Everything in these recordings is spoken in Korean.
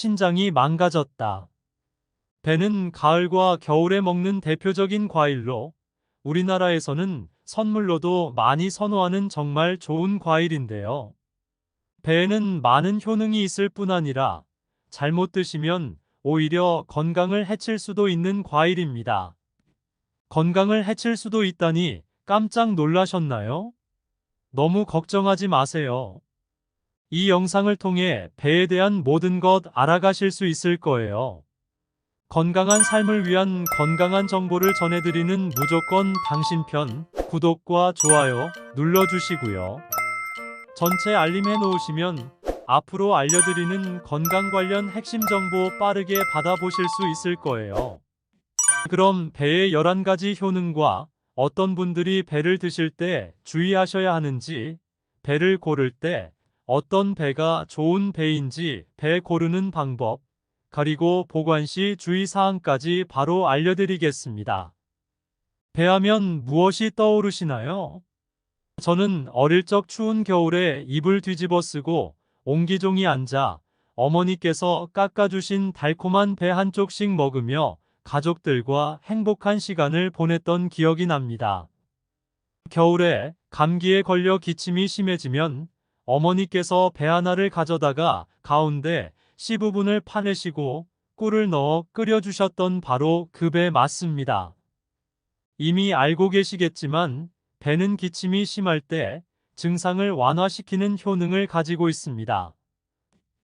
신장이 망가졌다. 배는 가을과 겨울에 먹는 대표적인 과일로 우리나라에서는 선물로도 많이 선호하는 정말 좋은 과일인데요. 배에는 많은 효능이 있을 뿐 아니라 잘못 드시면 오히려 건강을 해칠 수도 있는 과일입니다. 건강을 해칠 수도 있다니 깜짝 놀라셨나요? 너무 걱정하지 마세요. 이 영상을 통해 배에 대한 모든 것 알아가실 수 있을 거예요. 건강한 삶을 위한 건강한 정보를 전해드리는 무조건 당신 편 구독과 좋아요 눌러주시고요. 전체 알림해 놓으시면 앞으로 알려드리는 건강 관련 핵심 정보 빠르게 받아보실 수 있을 거예요. 그럼 배의 11가지 효능과 어떤 분들이 배를 드실 때 주의하셔야 하는지, 배를 고를 때 어떤 배가 좋은 배인지 배 고르는 방법, 그리고 보관 시 주의사항까지 바로 알려드리겠습니다. 배하면 무엇이 떠오르시나요? 저는 어릴 적 추운 겨울에 이불 뒤집어 쓰고 옹기종이 앉아 어머니께서 깎아주신 달콤한 배 한 쪽씩 먹으며 가족들과 행복한 시간을 보냈던 기억이 납니다. 겨울에 감기에 걸려 기침이 심해지면 어머니께서 배 하나를 가져다가 가운데 씨 부분을 파내시고 꿀을 넣어 끓여주셨던 바로 그 배 맞습니다. 이미 알고 계시겠지만 배는 기침이 심할 때 증상을 완화시키는 효능을 가지고 있습니다.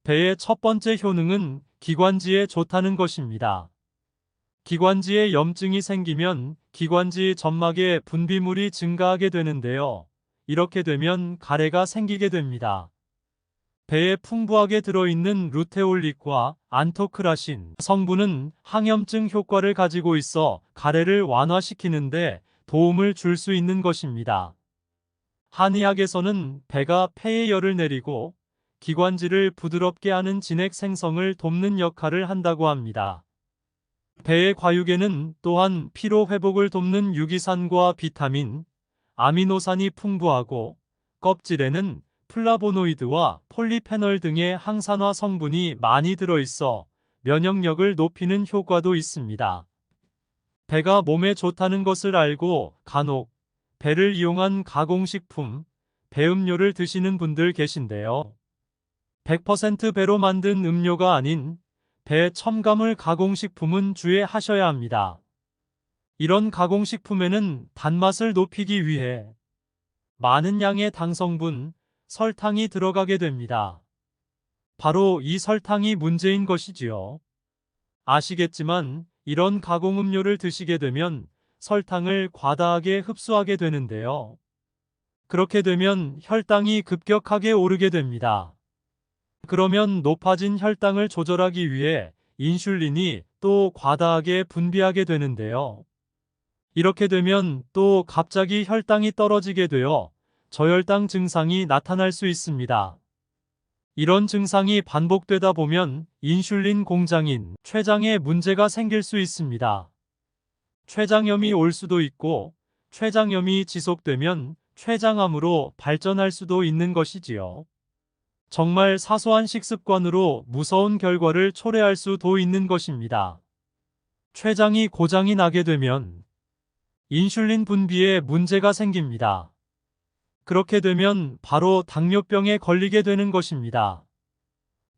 배의 첫 번째 효능은 기관지에 좋다는 것입니다. 기관지에 염증이 생기면 기관지 점막에 분비물이 증가하게 되는데요. 이렇게 되면 가래가 생기게 됩니다. 배에 풍부하게 들어있는 루테올릭과 안토크라신 성분은 항염증 효과를 가지고 있어 가래를 완화시키는데 도움을 줄 수 있는 것입니다. 한의학에서는 배가 폐에 열을 내리고 기관지를 부드럽게 하는 진액 생성을 돕는 역할을 한다고 합니다. 배의 과육에는 또한 피로 회복을 돕는 유기산과 비타민, 아미노산이 풍부하고 껍질에는 플라보노이드와 폴리페놀 등의 항산화 성분이 많이 들어있어 면역력을 높이는 효과도 있습니다. 배가 몸에 좋다는 것을 알고 간혹 배를 이용한 가공식품, 배음료를 드시는 분들 계신데요. 100% 배로 만든 음료가 아닌 배 첨가물 가공식품은 주의하셔야 합니다. 이런 가공식품에는 단맛을 높이기 위해 많은 양의 당성분, 설탕이 들어가게 됩니다. 바로 이 설탕이 문제인 것이지요. 아시겠지만 이런 가공음료를 드시게 되면 설탕을 과다하게 흡수하게 되는데요. 그렇게 되면 혈당이 급격하게 오르게 됩니다. 그러면 높아진 혈당을 조절하기 위해 인슐린이 또 과다하게 분비하게 되는데요. 이렇게 되면 또 갑자기 혈당이 떨어지게 되어 저혈당 증상이 나타날 수 있습니다. 이런 증상이 반복되다 보면 인슐린 공장인 췌장에 문제가 생길 수 있습니다. 췌장염이 올 수도 있고 췌장염이 지속되면 췌장암으로 발전할 수도 있는 것이지요. 정말 사소한 식습관으로 무서운 결과를 초래할 수도 있는 것입니다. 췌장이 고장이 나게 되면 인슐린 분비에 문제가 생깁니다. 그렇게 되면 바로 당뇨병에 걸리게 되는 것입니다.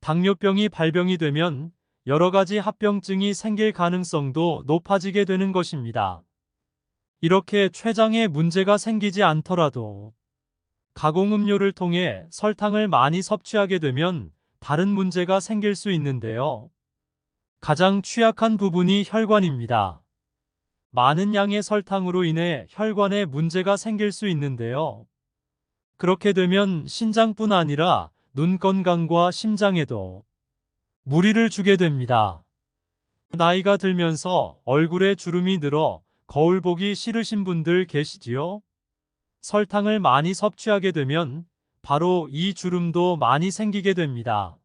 당뇨병이 발병이 되면 여러 가지 합병증이 생길 가능성도 높아지게 되는 것입니다. 이렇게 췌장에 문제가 생기지 않더라도 가공음료를 통해 설탕을 많이 섭취하게 되면 다른 문제가 생길 수 있는데요. 가장 취약한 부분이 혈관입니다. 많은 양의 설탕으로 인해 혈관에 문제가 생길 수 있는데요. 그렇게 되면 신장뿐 아니라 눈 건강과 심장에도 무리를 주게 됩니다. 나이가 들면서 얼굴에 주름이 늘어 거울 보기 싫으신 분들 계시지요? 설탕을 많이 섭취하게 되면 바로 이 주름도 많이 생기게 됩니다.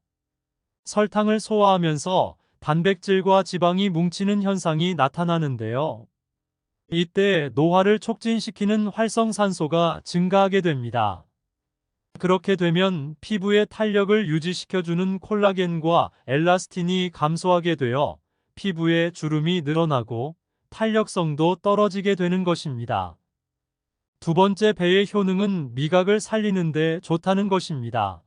설탕을 소화하면서 단백질과 지방이 뭉치는 현상이 나타나는데요. 이때 노화를 촉진시키는 활성산소가 증가하게 됩니다. 그렇게 되면 피부의 탄력을 유지시켜주는 콜라겐과 엘라스틴이 감소하게 되어 피부에 주름이 늘어나고 탄력성도 떨어지게 되는 것입니다. 두 번째 배의 효능은 미각을 살리는 데 좋다는 것입니다.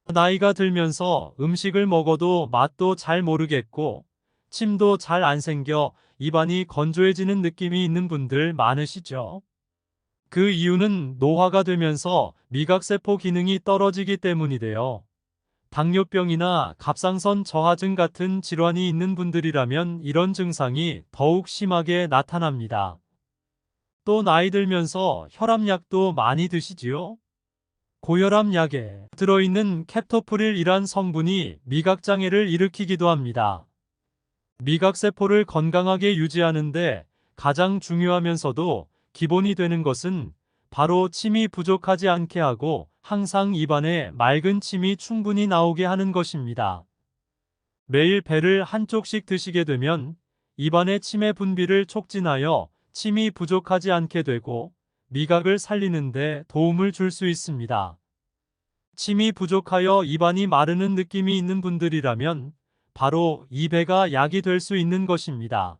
나이가 들면서 음식을 먹어도 맛도 잘 모르겠고 침도 잘 안 생겨 입안이 건조해지는 느낌이 있는 분들 많으시죠? 그 이유는 노화가 되면서 미각세포 기능이 떨어지기 때문이돼요. 당뇨병이나 갑상선 저하증 같은 질환이 있는 분들이라면 이런 증상이 더욱 심하게 나타납니다. 또 나이 들면서 혈압약도 많이 드시지요? 고혈압 약에 들어있는 캡토프릴이란 성분이 미각장애를 일으키기도 합니다. 미각세포를 건강하게 유지하는데 가장 중요하면서도 기본이 되는 것은 바로 침이 부족하지 않게 하고 항상 입안에 맑은 침이 충분히 나오게 하는 것입니다. 매일 배를 한쪽씩 드시게 되면 입안의 침의 분비를 촉진하여 침이 부족하지 않게 되고 미각을 살리는 데 도움을 줄 수 있습니다. 침이 부족하여 입안이 마르는 느낌이 있는 분들이라면 바로 이 배가 약이 될 수 있는 것입니다.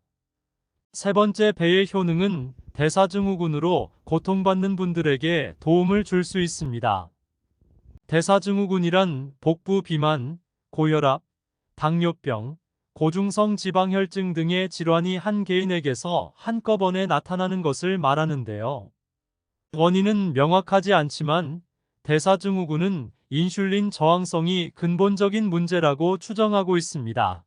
세 번째 배의 효능은 대사증후군으로 고통받는 분들에게 도움을 줄 수 있습니다. 대사증후군이란 복부 비만, 고혈압, 당뇨병, 고중성 지방혈증 등의 질환이 한 개인에게서 한꺼번에 나타나는 것을 말하는데요. 원인은 명확하지 않지만 대사증후군은 인슐린 저항성이 근본적인 문제라고 추정하고 있습니다.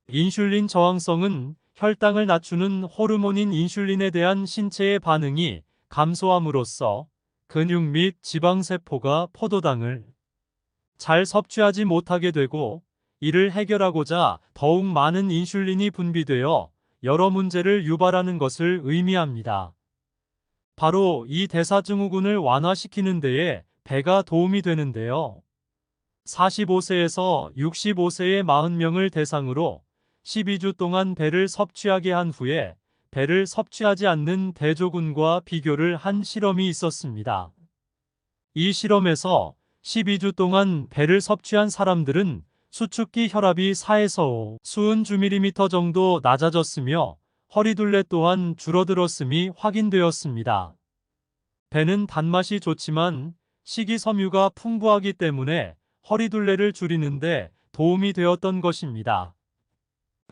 인슐린 저항성은 혈당을 낮추는 호르몬인 인슐린에 대한 신체의 반응이 감소함으로써 근육 및 지방세포가 포도당을 잘 섭취하지 못하게 되고, 이를 해결하고자 더욱 많은 인슐린이 분비되어 여러 문제를 유발하는 것을 의미합니다. 바로 이 대사증후군을 완화시키는 데에 배가 도움이 되는데요. 45세에서 65세의 40명을 대상으로 12주 동안 배를 섭취하게 한 후에 배를 섭취하지 않는 대조군과 비교를 한 실험이 있었습니다. 이 실험에서 12주 동안 배를 섭취한 사람들은 수축기 혈압이 4에서 5 수은/주밀리미터 정도 낮아졌으며 허리둘레 또한 줄어들었음이 확인되었습니다. 배는 단맛이 좋지만 식이섬유가 풍부하기 때문에 허리둘레를 줄이는데 도움이 되었던 것입니다.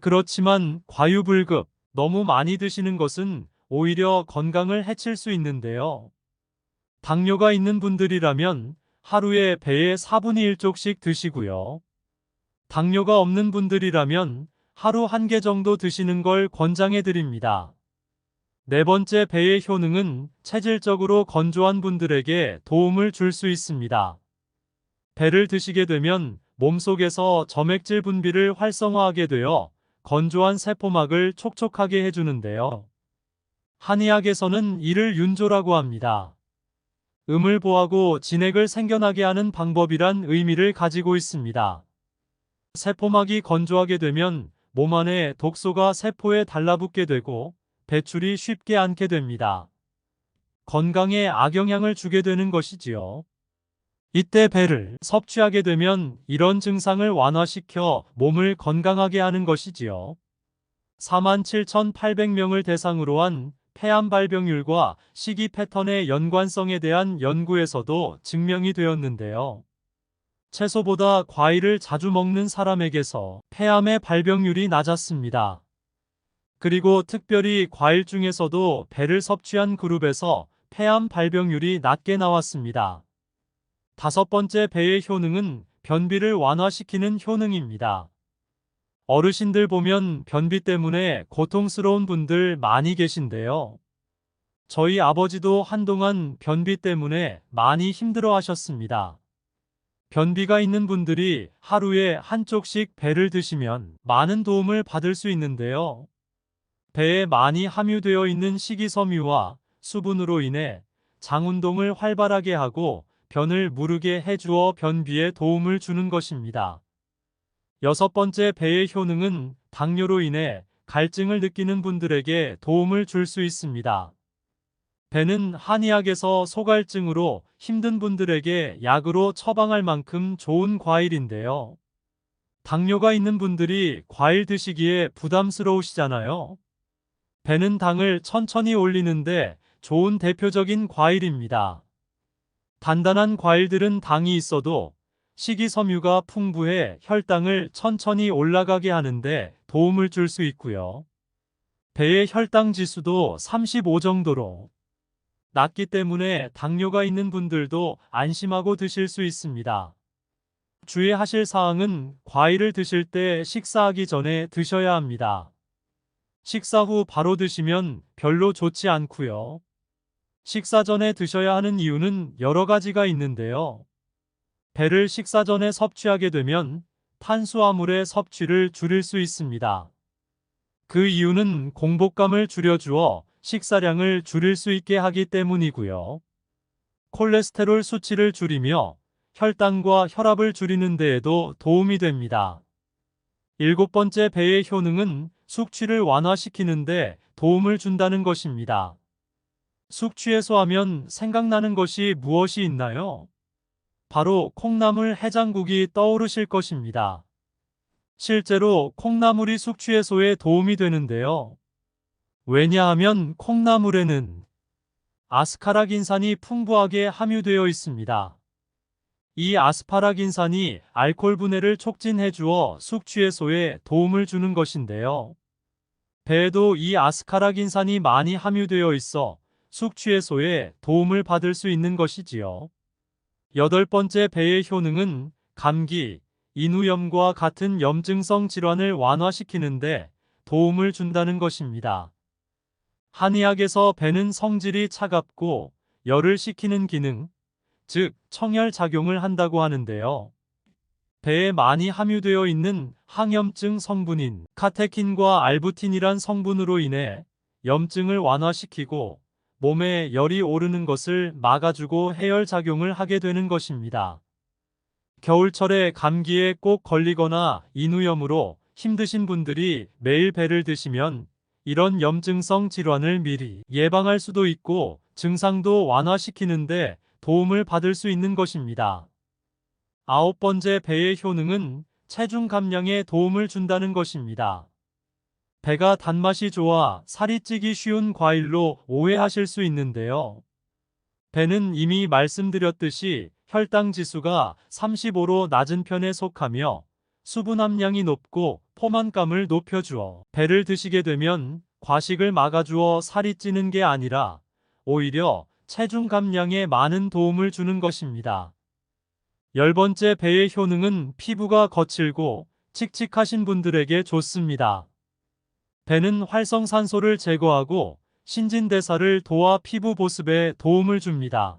그렇지만 과유불급, 너무 많이 드시는 것은 오히려 건강을 해칠 수 있는데요. 당뇨가 있는 분들이라면 하루에 배의 4분의 1쪽씩 드시고요. 당뇨가 없는 분들이라면 하루 1개 정도 드시는 걸 권장해 드립니다. 네 번째 배의 효능은 체질적으로 건조한 분들에게 도움을 줄 수 있습니다. 배를 드시게 되면 몸속에서 점액질 분비를 활성화하게 되어 건조한 세포막을 촉촉하게 해주는데요. 한의학에서는 이를 윤조라고 합니다. 음을 보하고 진액을 생겨나게 하는 방법이란 의미를 가지고 있습니다. 세포막이 건조하게 되면 몸 안에 독소가 세포에 달라붙게 되고 배출이 쉽게 않게 됩니다. 건강에 악영향을 주게 되는 것이지요. 이때 배를 섭취하게 되면 이런 증상을 완화시켜 몸을 건강하게 하는 것이지요. 47,800명을 대상으로 한 폐암 발병률과 식이 패턴의 연관성에 대한 연구에서도 증명이 되었는데요. 채소보다 과일을 자주 먹는 사람에게서 폐암의 발병률이 낮았습니다. 그리고 특별히 과일 중에서도 배를 섭취한 그룹에서 폐암 발병률이 낮게 나왔습니다. 다섯 번째 배의 효능은 변비를 완화시키는 효능입니다. 어르신들 보면 변비 때문에 고통스러운 분들 많이 계신데요. 저희 아버지도 한동안 변비 때문에 많이 힘들어 하셨습니다. 변비가 있는 분들이 하루에 한쪽씩 배를 드시면 많은 도움을 받을 수 있는데요. 배에 많이 함유되어 있는 식이섬유와 수분으로 인해 장운동을 활발하게 하고 변을 무르게 해주어 변비에 도움을 주는 것입니다. 여섯 번째 배의 효능은 당뇨로 인해 갈증을 느끼는 분들에게 도움을 줄 수 있습니다. 배는 한의학에서 소갈증으로 힘든 분들에게 약으로 처방할 만큼 좋은 과일인데요. 당뇨가 있는 분들이 과일 드시기에 부담스러우시잖아요. 배는 당을 천천히 올리는데 좋은 대표적인 과일입니다. 단단한 과일들은 당이 있어도 식이섬유가 풍부해 혈당을 천천히 올라가게 하는데 도움을 줄 수 있고요. 배의 혈당 지수도 35 정도로 낮기 때문에 당뇨가 있는 분들도 안심하고 드실 수 있습니다. 주의하실 사항은 과일을 드실 때 식사하기 전에 드셔야 합니다. 식사 후 바로 드시면 별로 좋지 않고요. 식사 전에 드셔야 하는 이유는 여러 가지가 있는데요. 배를 식사 전에 섭취하게 되면 탄수화물의 섭취를 줄일 수 있습니다. 그 이유는 공복감을 줄여주어 식사량을 줄일 수 있게 하기 때문이고요. 콜레스테롤 수치를 줄이며 혈당과 혈압을 줄이는 데에도 도움이 됩니다. 일곱 번째 배의 효능은 숙취를 완화시키는데 도움을 준다는 것입니다. 숙취해소하면 생각나는 것이 무엇이 있나요? 바로 콩나물 해장국이 떠오르실 것입니다. 실제로 콩나물이 숙취해소에 도움이 되는데요. 왜냐하면 콩나물에는 아스카라긴산이 풍부하게 함유되어 있습니다. 이 아스파라긴산이 알코올 분해를 촉진해 주어 숙취해소에 도움을 주는 것인데요. 배에도 이 아스카라긴산이 많이 함유되어 있어 숙취해소에 도움을 받을 수 있는 것이지요. 여덟 번째 배의 효능은 감기, 인후염과 같은 염증성 질환을 완화시키는데 도움을 준다는 것입니다. 한의학에서 배는 성질이 차갑고 열을 식히는 기능, 즉 청열 작용을 한다고 하는데요. 배에 많이 함유되어 있는 항염증 성분인 카테킨과 알부틴이란 성분으로 인해 염증을 완화시키고 몸에 열이 오르는 것을 막아주고 해열 작용을 하게 되는 것입니다. 겨울철에 감기에 꼭 걸리거나 인후염으로 힘드신 분들이 매일 배를 드시면 이런 염증성 질환을 미리 예방할 수도 있고 증상도 완화시키는데 도움을 받을 수 있는 것입니다. 아홉 번째 배의 효능은 체중 감량에 도움을 준다는 것입니다. 배가 단맛이 좋아 살이 찌기 쉬운 과일로 오해하실 수 있는데요. 배는 이미 말씀드렸듯이 혈당 지수가 35로 낮은 편에 속하며 수분 함량이 높고 포만감을 높여주어 배를 드시게 되면 과식을 막아주어 살이 찌는 게 아니라 오히려 체중 감량에 많은 도움을 주는 것입니다. 열 번째 배의 효능은 피부가 거칠고 칙칙하신 분들에게 좋습니다. 배는 활성산소를 제거하고 신진대사를 도와 피부 보습에 도움을 줍니다.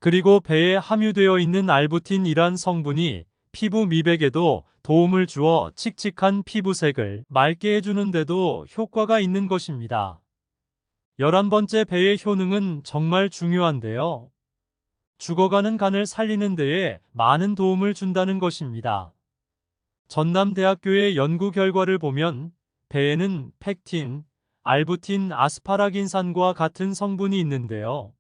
그리고 배에 함유되어 있는 알부틴이란 성분이 피부 미백에도 도움을 주어 칙칙한 피부색을 맑게 해주는 데도 효과가 있는 것입니다. 11번째 배의 효능은 정말 중요한데요. 죽어가는 간을 살리는 데에 많은 도움을 준다는 것입니다. 전남대학교의 연구 결과를 보면 배에는 펙틴, 알부틴, 아스파라긴산과 같은 성분이 있는데요.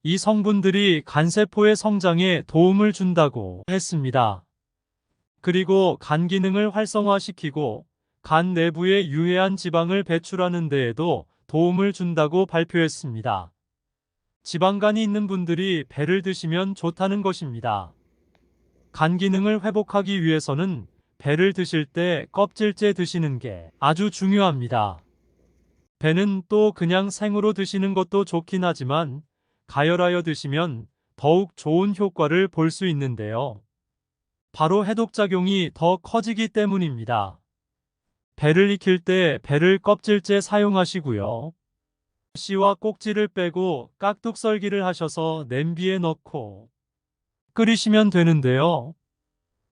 이 성분들이 간세포의 성장에 도움을 준다고 했습니다. 그리고 간 기능을 활성화시키고 간 내부에 유해한 지방을 배출하는 데에도 도움을 준다고 발표했습니다. 지방간이 있는 분들이 배를 드시면 좋다는 것입니다. 간 기능을 회복하기 위해서는 배를 드실 때 껍질째 드시는 게 아주 중요합니다. 배는 또 그냥 생으로 드시는 것도 좋긴 하지만 가열하여 드시면 더욱 좋은 효과를 볼 수 있는데요. 바로 해독작용이 더 커지기 때문입니다. 배를 익힐 때 배를 껍질째 사용하시고요. 씨와 꼭지를 빼고 깍둑 썰기를 하셔서 냄비에 넣고 끓이시면 되는데요.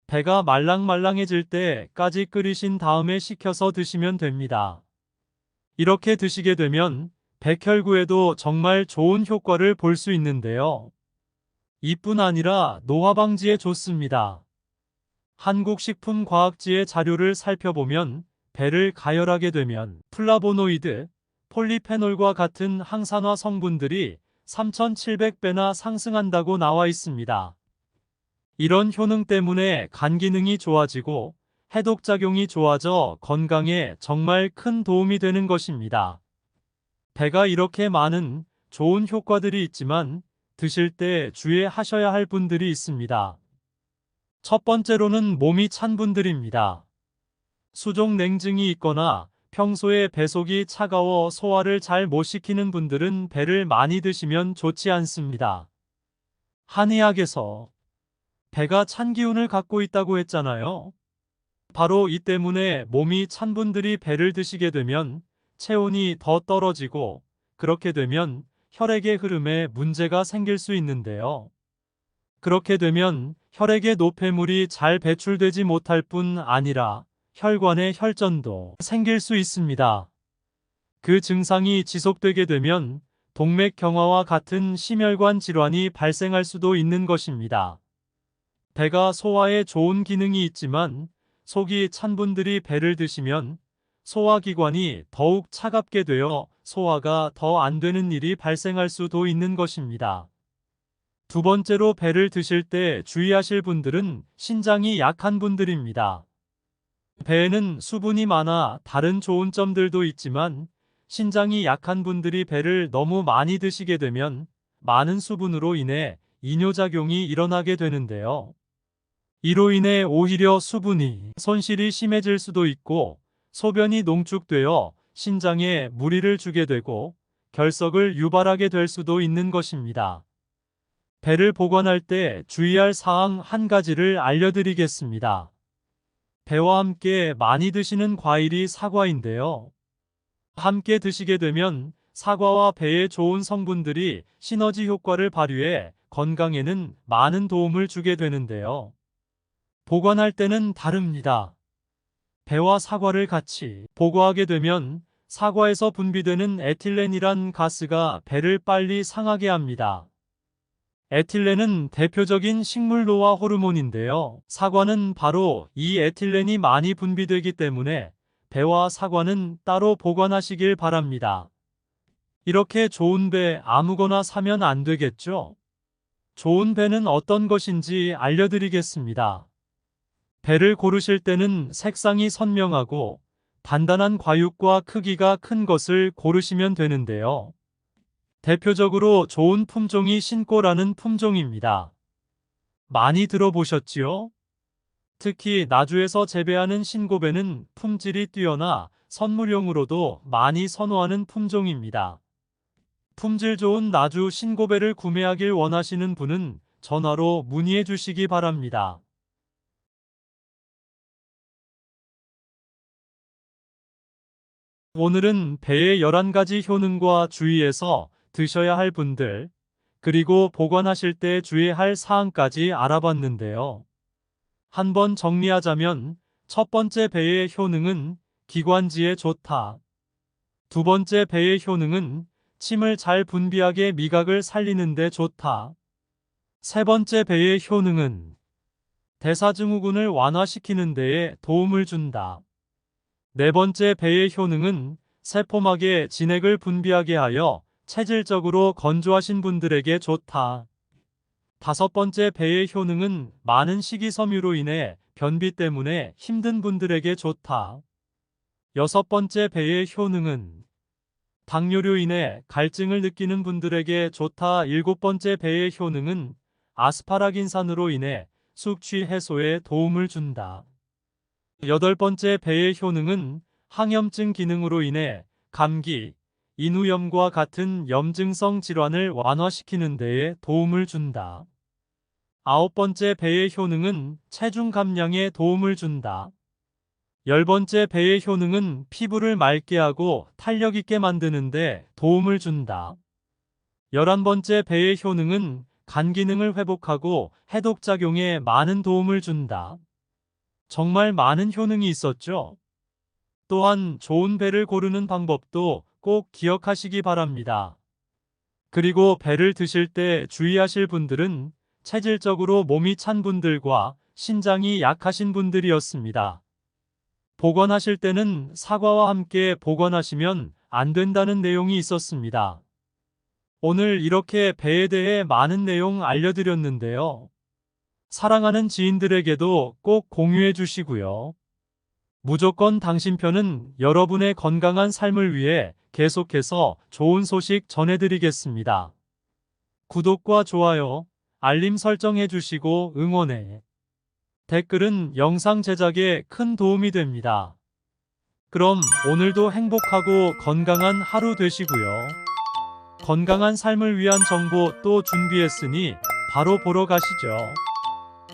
배가 말랑말랑해질 때까지 끓이신 다음에 식혀서 드시면 됩니다. 이렇게 드시게 되면 백혈구에도 정말 좋은 효과를 볼 수 있는데요. 이뿐 아니라 노화 방지에 좋습니다. 한국식품과학지의 자료를 살펴보면 배를 가열하게 되면 플라보노이드, 폴리페놀과 같은 항산화 성분들이 3,700배나 상승한다고 나와 있습니다. 이런 효능 때문에 간 기능이 좋아지고 해독작용이 좋아져 건강에 정말 큰 도움이 되는 것입니다. 배가 이렇게 많은 좋은 효과들이 있지만 드실 때 주의하셔야 할 분들이 있습니다. 첫 번째로는 몸이 찬 분들입니다. 수족 냉증이 있거나 평소에 배속이 차가워 소화를 잘 못 시키는 분들은 배를 많이 드시면 좋지 않습니다. 한의학에서 배가 찬 기운을 갖고 있다고 했잖아요. 바로 이 때문에 몸이 찬 분들이 배를 드시게 되면 체온이 더 떨어지고 그렇게 되면 혈액의 흐름에 문제가 생길 수 있는데요. 그렇게 되면 혈액의 노폐물이 잘 배출되지 못할 뿐 아니라 혈관의 혈전도 생길 수 있습니다. 그 증상이 지속되게 되면 동맥경화와 같은 심혈관 질환이 발생할 수도 있는 것입니다. 배가 소화에 좋은 기능이 있지만 속이 찬 분들이 배를 드시면 소화기관이 더욱 차갑게 되어 소화가 더 안 되는 일이 발생할 수도 있는 것입니다. 두 번째로 배를 드실 때 주의하실 분들은 신장이 약한 분들입니다. 배에는 수분이 많아 다른 좋은 점들도 있지만 신장이 약한 분들이 배를 너무 많이 드시게 되면 많은 수분으로 인해 이뇨작용이 일어나게 되는데요. 이로 인해 오히려 수분이 손실이 심해질 수도 있고 소변이 농축되어 신장에 무리를 주게 되고 결석을 유발하게 될 수도 있는 것입니다. 배를 보관할 때 주의할 사항 한 가지를 알려드리겠습니다. 배와 함께 많이 드시는 과일이 사과인데요. 함께 드시게 되면 사과와 배에 좋은 성분들이 시너지 효과를 발휘해 건강에는 많은 도움을 주게 되는데요. 보관할 때는 다릅니다. 배와 사과를 같이 보관하게 되면 사과에서 분비되는 에틸렌이란 가스가 배를 빨리 상하게 합니다. 에틸렌은 대표적인 식물 노화 호르몬인데요. 사과는 바로 이 에틸렌이 많이 분비되기 때문에 배와 사과는 따로 보관하시길 바랍니다. 이렇게 좋은 배 아무거나 사면 안 되겠죠? 좋은 배는 어떤 것인지 알려드리겠습니다. 배를 고르실 때는 색상이 선명하고 단단한 과육과 크기가 큰 것을 고르시면 되는데요. 대표적으로 좋은 품종이 신꼬라는 품종입니다. 많이 들어보셨지요? 특히 나주에서 재배하는 신고배는 품질이 뛰어나 선물용으로도 많이 선호하는 품종입니다. 품질 좋은 나주 신고배를 구매하길 원하시는 분은 전화로 문의해 주시기 바랍니다. 오늘은 배의 11가지 효능과 주의해서 드셔야 할 분들, 그리고 보관하실 때 주의할 사항까지 알아봤는데요. 한번 정리하자면 첫 번째 배의 효능은 기관지에 좋다. 두 번째 배의 효능은 침을 잘 분비하게 미각을 살리는 데 좋다. 세 번째 배의 효능은 대사증후군을 완화시키는 데에 도움을 준다. 네 번째 배의 효능은 세포막에 진액을 분비하게 하여 체질적으로 건조하신 분들에게 좋다. 다섯 번째 배의 효능은 많은 식이섬유로 인해 변비 때문에 힘든 분들에게 좋다. 여섯 번째 배의 효능은 당뇨로 인해 갈증을 느끼는 분들에게 좋다. 일곱 번째 배의 효능은 아스파라긴산으로 인해 숙취 해소에 도움을 준다. 여덟 번째 배의 효능은 항염증 기능으로 인해 감기, 인후염과 같은 염증성 질환을 완화시키는 데에 도움을 준다. 아홉 번째 배의 효능은 체중 감량에 도움을 준다. 열 번째 배의 효능은 피부를 맑게 하고 탄력 있게 만드는 데 도움을 준다. 11번째 배의 효능은 간 기능을 회복하고 해독작용에 많은 도움을 준다. 정말 많은 효능이 있었죠? 또한 좋은 배를 고르는 방법도 꼭 기억하시기 바랍니다. 그리고 배를 드실 때 주의하실 분들은 체질적으로 몸이 찬 분들과 신장이 약하신 분들이었습니다. 보관하실 때는 사과와 함께 보관하시면 안 된다는 내용이 있었습니다. 오늘 이렇게 배에 대해 많은 내용 알려드렸는데요. 사랑하는 지인들에게도 꼭 공유해 주시고요. 무조건 당신 편은 여러분의 건강한 삶을 위해 계속해서 좋은 소식 전해드리겠습니다. 구독과 좋아요, 알림 설정해 주시고 응원해. 댓글은 영상 제작에 큰 도움이 됩니다. 그럼 오늘도 행복하고 건강한 하루 되시고요. 건강한 삶을 위한 정보 또 준비했으니 바로 보러 가시죠.